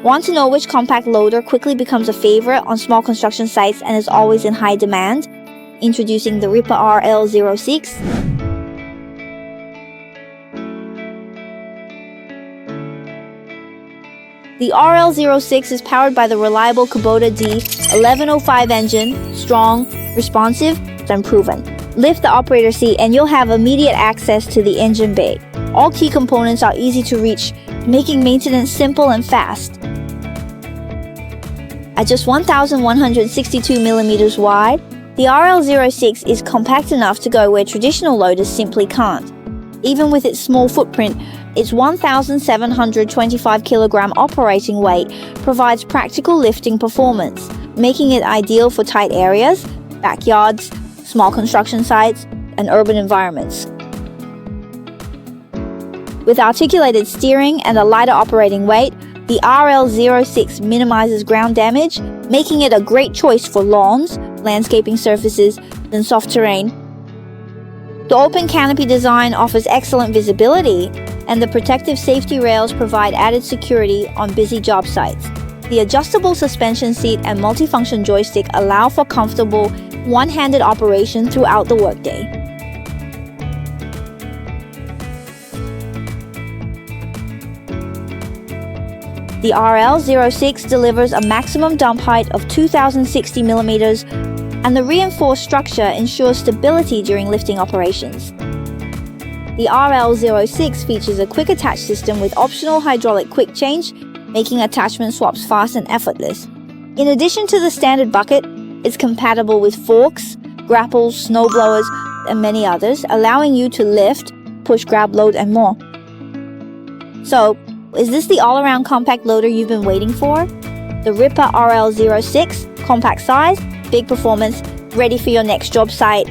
Want to know which compact loader quickly becomes a favorite on small construction sites and is always in high demand? Introducing the RIPPA RL06. The RL06 is powered by the reliable Kubota D1105 engine, strong, responsive, and proven. Lift the operator seat and you'll have immediate access to the engine bay. All key components are easy to reach, making maintenance simple and fast. At just 1,162 millimeters wide, the RL06 is compact enough to go where traditional loaders simply can't. Even with its small footprint, its 1,725 kilogram operating weight provides practical lifting performance, making it ideal for tight areas, backyards, small construction sites, and urban environments. With articulated steering and a lighter operating weight, the RL06 minimizes ground damage, making it a great choice for lawns, landscaping surfaces, and soft terrain. The open canopy design offers excellent visibility, and the protective safety rails provide added security on busy job sites. The adjustable suspension seat and multifunction joystick allow for comfortable, one-handed operation throughout the workday. The RL06 delivers a maximum dump height of 2,060 millimeters, and the reinforced structure ensures stability during lifting operations. The RL06 features a quick attach system with optional hydraulic quick change, making attachment swaps fast and effortless. In addition to the standard bucket, it's compatible with forks, grapples, snowblowers, and many others, allowing you to lift, push, grab, load, and more. So, is this the all-around compact loader you've been waiting for? The RIPPA RL06, compact size, big performance, ready for your next job site.